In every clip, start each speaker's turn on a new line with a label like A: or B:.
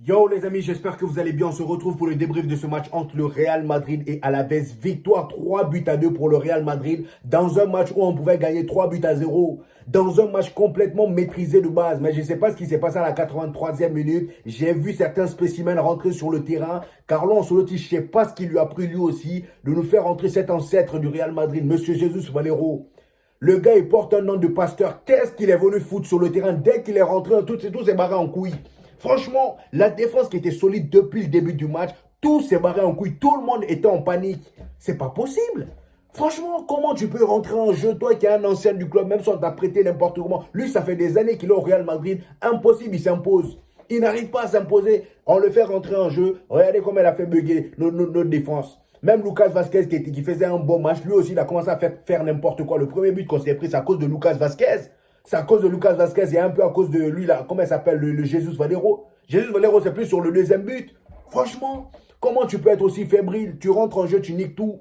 A: Yo les amis, j'espère que vous allez bien. On se retrouve pour le débrief de ce match entre le Real Madrid et Alaves. Victoire 3-2 pour le Real Madrid dans un match où on pouvait gagner 3-0. Dans un match complètement maîtrisé de base. Mais je ne sais pas ce qui s'est passé à la 83e minute. J'ai vu certains spécimens rentrer sur le terrain. Carlo Ancelotti, je ne sais pas ce qui lui a pris lui aussi de nous faire rentrer cet ancêtre du Real Madrid, Monsieur Jesus Valero. Le gars, il porte un nom de pasteur. Qu'est-ce qu'il est venu foutre sur le terrain dès qu'il est rentré, tout s'est barré en couille. Franchement, la défense qui était solide depuis le début du match, tout s'est barré en couille. Tout le monde était en panique. C'est pas possible. Franchement, comment tu peux rentrer en jeu, toi qui es un ancien du club, même si on t'a prêté n'importe comment. Lui, ça fait des années qu'il est au Real Madrid. Impossible, il s'impose. Il n'arrive pas à s'imposer. On le fait rentrer en jeu. Regardez comment il a fait bugger notre défense. Même Lucas Vazquez qui faisait un bon match, lui aussi, il a commencé à faire n'importe quoi. Le premier but qu'on s'est pris, c'est à cause de Lucas Vazquez. C'est à cause de Lucas Vazquez et un peu à cause de lui, là, comment il s'appelle, le Jesus Valero. Jesus Valero, c'est plus sur le deuxième but. Franchement, comment tu peux être aussi fébrile? Tu rentres en jeu, tu niques tout.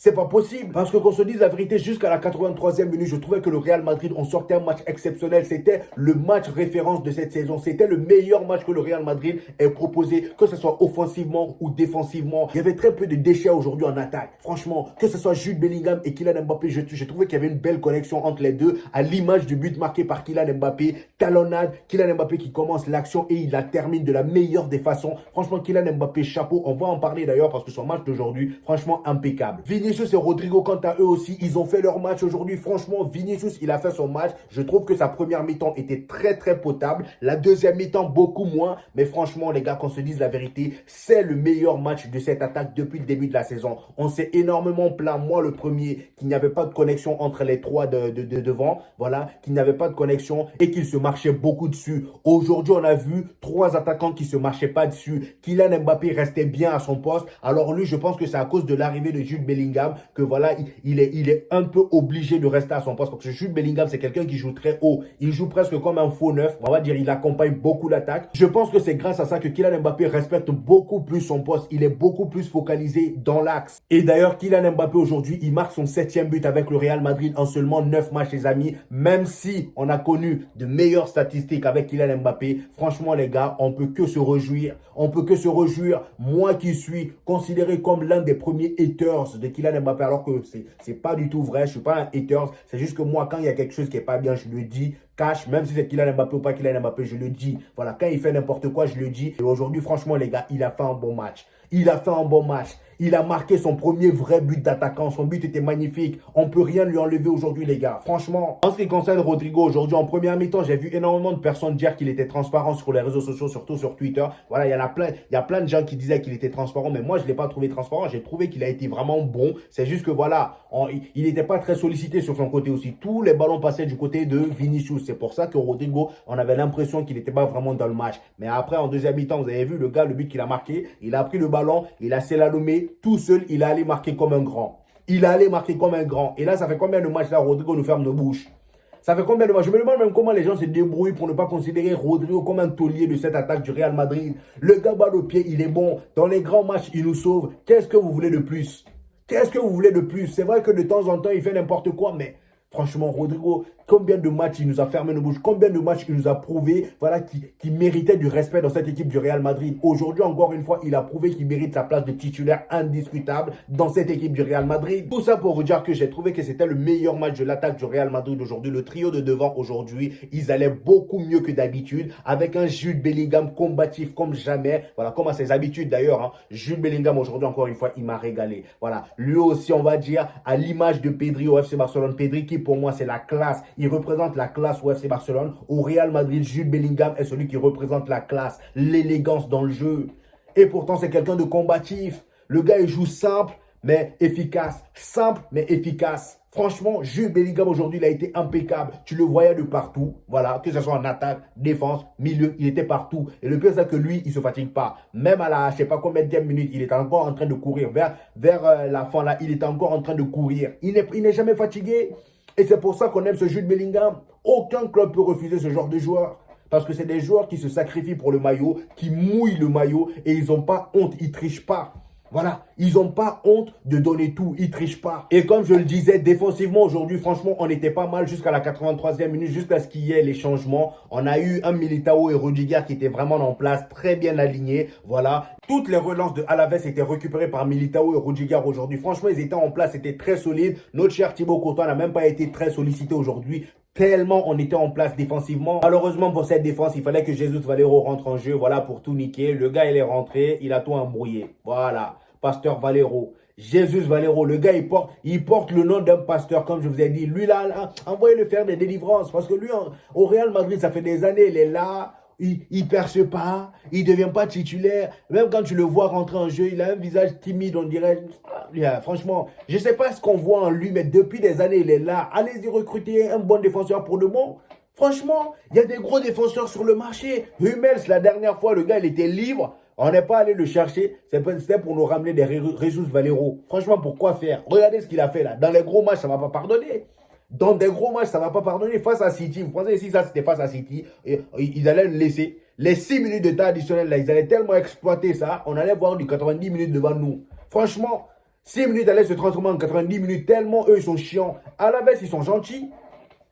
A: C'est pas possible. Parce que qu'on se dise la vérité, jusqu'à la 83e minute, je trouvais que le Real Madrid, on sortait un match exceptionnel. C'était le match référence de cette saison. C'était le meilleur match que le Real Madrid ait proposé, que ce soit offensivement ou défensivement. Il y avait très peu de déchets aujourd'hui en attaque. Franchement, que ce soit Jude Bellingham et Kylian Mbappé, je trouvais qu'il y avait une belle connexion entre les deux. À l'image du but marqué par Kylian Mbappé, talonnade, Kylian Mbappé qui commence l'action et il la termine de la meilleure des façons. Franchement, Kylian Mbappé, chapeau. On va en parler d'ailleurs parce que son match d'aujourd'hui, franchement, impeccable. Vinicius et Rodrigo, quant à eux aussi, ils ont fait leur match aujourd'hui. Franchement, Vinicius, il a fait son match. Je trouve que sa première mi-temps était très potable. La deuxième mi-temps, beaucoup moins. Mais franchement, les gars, qu'on se dise la vérité, c'est le meilleur match de cette attaque depuis le début de la saison. On s'est énormément plaint, moi le premier, qu'il n'y avait pas de connexion entre les trois de devant. Voilà, qu'il n'y avait pas de connexion et qu'il se marchait beaucoup dessus. Aujourd'hui, on a vu trois attaquants qui se marchaient pas dessus. Kylian Mbappé restait bien à son poste. Alors lui, je pense que c'est à cause de l'arrivée de Jude Bellingham que voilà, il est un peu obligé de rester à son poste. Parce que Jude Bellingham, c'est quelqu'un qui joue très haut. Il joue presque comme un faux neuf. On va dire, il accompagne beaucoup l'attaque. Je pense que c'est grâce à ça que Kylian Mbappé respecte beaucoup plus son poste. Il est beaucoup plus focalisé dans l'axe. Et d'ailleurs, Kylian Mbappé aujourd'hui, il marque son 7e but avec le Real Madrid en seulement 9 matchs, les amis. Même si on a connu de meilleures statistiques avec Kylian Mbappé, franchement, les gars, on peut que se réjouir. On peut que se réjouir. Moi qui suis considéré comme l'un des premiers haters de Kylian Mbappé, alors que c'est pas du tout vrai, je suis pas un hater, c'est juste que moi, quand il y a quelque chose qui est pas bien, je le dis, cash, même si c'est Kylian Mbappé ou pas Kylian Mbappé, je le dis. Voilà, quand il fait n'importe quoi, je le dis. Et aujourd'hui, franchement, les gars, il a fait un bon match. Il a fait un bon match. Il a marqué son premier vrai but d'attaquant. Son but était magnifique. On ne peut rien lui enlever aujourd'hui, les gars. Franchement, en ce qui concerne Rodrigo, aujourd'hui, en première mi-temps, j'ai vu énormément de personnes dire qu'il était transparent sur les réseaux sociaux, surtout sur Twitter. Voilà, il y a plein de gens qui disaient qu'il était transparent, mais moi, je ne l'ai pas trouvé transparent. J'ai trouvé qu'il a été vraiment bon. C'est juste que voilà, il n'était pas très sollicité sur son côté aussi. Tous les ballons passaient du côté de Vinicius. C'est pour ça que Rodrigo, on avait l'impression qu'il n'était pas vraiment dans le match. Mais après, en deuxième mi-temps, vous avez vu le gars, le but qu'il a marqué, il a pris le ballon, il a slalomé tout seul, il est allé marquer comme un grand. Il est allé marquer comme un grand. Et là, ça fait combien de matchs là, Rodrigo nous ferme nos bouches? Ça fait combien de matchs? Je me demande même comment les gens se débrouillent pour ne pas considérer Rodrigo comme un taulier de cette attaque du Real Madrid. Le gars balle au pied, il est bon. Dans les grands matchs, il nous sauve. Qu'est-ce que vous voulez de plus? Qu'est-ce que vous voulez de plus? C'est vrai que de temps en temps, il fait n'importe quoi, mais franchement, Rodrigo, combien de matchs il nous a fermé nos bouches, combien de matchs il nous a prouvé, voilà, qui méritait du respect dans cette équipe du Real Madrid. Aujourd'hui, encore une fois, il a prouvé qu'il mérite sa place de titulaire indiscutable dans cette équipe du Real Madrid. Tout ça pour vous dire que j'ai trouvé que c'était le meilleur match de l'attaque du Real Madrid aujourd'hui. Le trio de devant aujourd'hui, ils allaient beaucoup mieux que d'habitude, avec un Jude Bellingham combatif comme jamais, voilà, comme à ses habitudes d'ailleurs. Hein. Jude Bellingham aujourd'hui, encore une fois, il m'a régalé. Voilà, lui aussi, on va dire, à l'image de Pedri au FC Barcelone, Pedri qui pour moi c'est la classe, il représente la classe au FC Barcelone. Au Real Madrid, Jude Bellingham est celui qui représente la classe, l'élégance dans le jeu. Et pourtant c'est quelqu'un de combatif. Le gars il joue simple mais efficace, simple mais efficace. Franchement, Jude Bellingham aujourd'hui, il a été impeccable. Tu le voyais de partout, voilà, que ce soit en attaque, défense, milieu, il était partout. Et le pire, c'est que lui, il ne se fatigue pas. Même à la, je ne sais pas combien de minutes, il est encore en train de courir. Vers la fin, là, il est encore en train de courir. Il n'est jamais fatigué. Et c'est pour ça qu'on aime ce Jude Bellingham. Aucun club peut refuser ce genre de joueur. Parce que c'est des joueurs qui se sacrifient pour le maillot, qui mouillent le maillot et ils n'ont pas honte, ils ne trichent pas. Voilà, ils n'ont pas honte de donner tout, ils trichent pas. Et comme je le disais, défensivement aujourd'hui, franchement, on était pas mal jusqu'à la 83e minute, jusqu'à ce qu'il y ait les changements. On a eu un Militao et Rudiger qui étaient vraiment en place, très bien alignés. Voilà, toutes les relances de Alaves étaient récupérées par Militao et Rudiger aujourd'hui. Franchement, ils étaient en place, c'était très solide. Notre cher Thibaut Courtois n'a même pas été très sollicité aujourd'hui. Tellement on était en place défensivement. Malheureusement pour cette défense, il fallait que Jesus Valero rentre en jeu. Voilà, pour tout niquer. Le gars, il est rentré. Il a tout embrouillé. Voilà. Pasteur Valero. Jesus Valero. Le gars, il porte le nom d'un pasteur, comme je vous ai dit. Lui, là, envoyez-le faire des délivrances. Parce que lui, au Real Madrid, ça fait des années, il est là. Il ne perce pas, il ne devient pas titulaire. Même quand tu le vois rentrer en jeu, il a un visage timide, on dirait. Franchement, je ne sais pas ce qu'on voit en lui, mais depuis des années, il est là. Allez-y recruter un bon défenseur pour le bon. Franchement, il y a des gros défenseurs sur le marché. Hummels, la dernière fois, le gars, il était libre. On n'est pas allé le chercher. C'était pour nous ramener des Jesus Valero. Franchement, pourquoi faire? Regardez ce qu'il a fait là. Dans les gros matchs, ça ne va pas pardonner. Dans des gros matchs, ça ne va pas pardonner. Face à City, vous pensez si ça c'était face à City, ils allaient le laisser. Les 6 minutes de temps additionnel, là, ils allaient tellement exploiter ça, on allait voir du 90 minutes devant nous. Franchement, 6 minutes allaient se transformer en 90 minutes, tellement eux, ils sont chiants. À la baisse, ils sont gentils.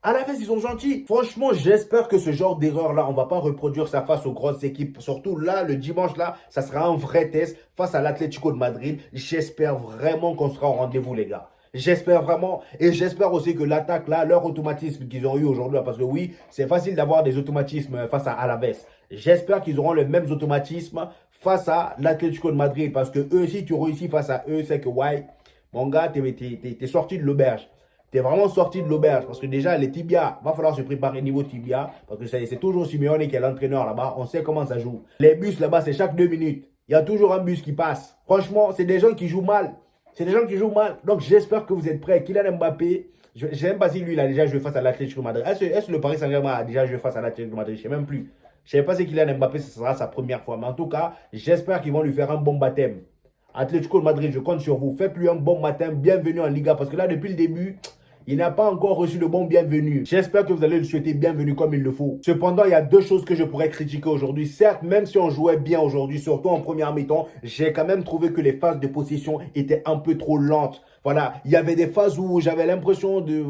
A: À la baisse, ils sont gentils. Franchement, j'espère que ce genre d'erreur-là, on ne va pas reproduire ça face aux grosses équipes. Surtout là, le dimanche, là, ça sera un vrai test face à l'Atlético de Madrid. J'espère vraiment qu'on sera au rendez-vous, les gars. J'espère vraiment, et j'espère aussi que l'attaque là, leur automatisme qu'ils ont eu aujourd'hui, parce que oui, c'est facile d'avoir des automatismes face à Alaves. J'espère qu'ils auront les mêmes automatismes face à l'Atlético de Madrid, parce que eux, si tu réussis face à eux, c'est que ouais, mon gars, t'es sorti de l'auberge. T'es vraiment sorti de l'auberge, parce que déjà, les tibias, va falloir se préparer niveau tibia, parce que c'est toujours Simeone qui est l'entraîneur là-bas, on sait comment ça joue. Les bus là-bas, c'est chaque 2 minutes. Il y a toujours un bus qui passe. Franchement, c'est des gens qui jouent mal. C'est des gens qui jouent mal. Donc, j'espère que vous êtes prêts. Kylian Mbappé, je ne sais même pas si lui, il a déjà joué face à l'Atlético Madrid. Est-ce que le Paris Saint-Germain a déjà joué face à l'Atlético Madrid? Je ne sais même plus. Je ne sais pas si Kylian Mbappé, ce sera sa première fois. Mais en tout cas, j'espère qu'ils vont lui faire un bon baptême. Atlético Madrid, je compte sur vous. Faites-lui un bon baptême. Bienvenue en Liga. Parce que là, depuis le début, il n'a pas encore reçu le bon bienvenu. J'espère que vous allez le souhaiter bienvenue comme il le faut. Cependant, il y a deux choses que je pourrais critiquer aujourd'hui. Certes, même si on jouait bien aujourd'hui, surtout en première mi-temps, j'ai quand même trouvé que les phases de possession étaient un peu trop lentes. Voilà, il y avait des phases où j'avais l'impression de...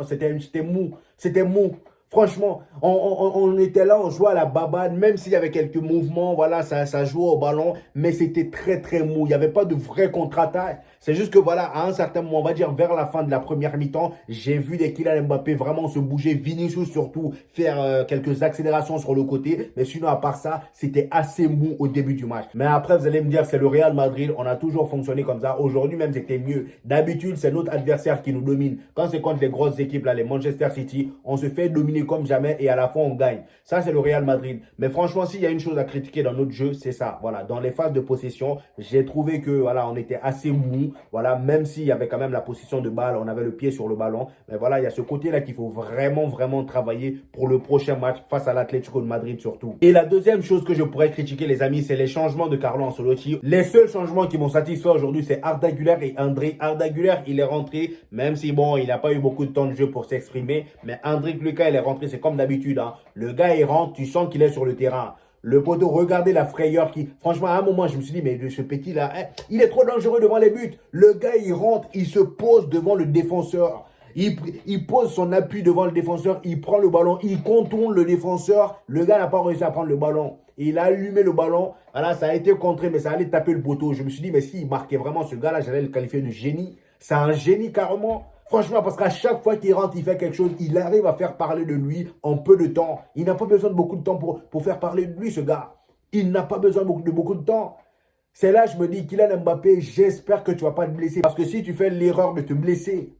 A: C'était mou. C'était mou. Franchement, on était là, on jouait à la babane, même s'il y avait quelques mouvements, voilà, ça jouait au ballon, mais c'était très très mou. Il n'y avait pas de vraie contre-attaque. C'est juste que voilà, à un certain moment, on va dire vers la fin de la première mi-temps, j'ai vu des Kylian Mbappé vraiment se bouger, Vinicius surtout, faire quelques accélérations sur le côté. Mais sinon, à part ça, c'était assez mou au début du match. Mais après, vous allez me dire, c'est le Real Madrid, on a toujours fonctionné comme ça. Aujourd'hui même, c'était mieux. D'habitude, c'est notre adversaire qui nous domine. Quand c'est contre les grosses équipes, là, les Manchester City, on se fait dominer comme jamais et à la fin on gagne. Ça c'est le Real Madrid. Mais franchement, s'il y a une chose à critiquer dans notre jeu, c'est ça. Voilà, dans les phases de possession, j'ai trouvé que voilà, on était assez mou. Voilà, même s'il y avait quand même la possession de balle, on avait le pied sur le ballon. Mais voilà, il y a ce côté-là qu'il faut vraiment travailler pour le prochain match face à l'Atlético de Madrid surtout. Et la deuxième chose que je pourrais critiquer les amis, c'est les changements de Carlo Ancelotti. Les seuls changements qui m'ont satisfait aujourd'hui, c'est Arda Güler et André. Arda Güler, il est rentré, même si bon, il n'a pas eu beaucoup de temps de jeu pour s'exprimer. Mais André Lucas, il est rentré, c'est comme d'habitude. Hein. Le gars, il rentre, tu sens qu'il est sur le terrain. Le poteau, regardez la frayeur qui... Franchement, à un moment, je me suis dit, mais ce petit-là, hein, il est trop dangereux devant les buts. Le gars, il rentre, il se pose devant le défenseur. Il pose son appui devant le défenseur, il prend le ballon, il contourne le défenseur. Le gars n'a pas réussi à prendre le ballon. Il a allumé le ballon. Voilà, ça a été contré, mais ça allait taper le poteau. Je me suis dit, mais s'il marquait vraiment ce gars-là, j'allais le qualifier de génie. C'est un génie carrément. Franchement, parce qu'à chaque fois qu'il rentre, il fait quelque chose, il arrive à faire parler de lui en peu de temps. Il n'a pas besoin de beaucoup de temps pour faire parler de lui, ce gars. Il n'a pas besoin de beaucoup de temps. C'est là, je me dis, Kylian Mbappé, j'espère que tu ne vas pas te blesser. Parce que si tu fais l'erreur de te blesser,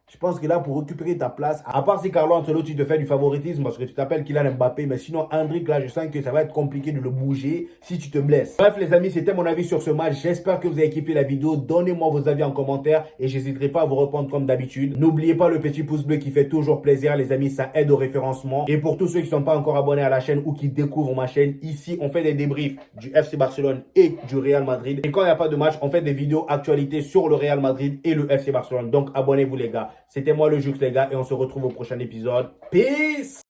A: je pense que là, pour récupérer ta place, à part si Carlo Ancelotti te fait du favoritisme parce que tu t'appelles Kylian Mbappé, mais sinon, Hendrik, là, je sens que ça va être compliqué de le bouger si tu te blesses. Bref, les amis, c'était mon avis sur ce match. J'espère que vous avez kiffé la vidéo. Donnez-moi vos avis en commentaire et j'hésiterai pas à vous répondre comme d'habitude. N'oubliez pas le petit pouce bleu qui fait toujours plaisir, les amis, ça aide au référencement. Et pour tous ceux qui ne sont pas encore abonnés à la chaîne ou qui découvrent ma chaîne, ici, on fait des débriefs du FC Barcelone et du Real Madrid. Et quand il n'y a pas de match, on fait des vidéos actualités sur le Real Madrid et le FC Barcelone. Donc, abonnez-vous, les gars. C'était moi le Jux les gars et on se retrouve au prochain épisode. Peace!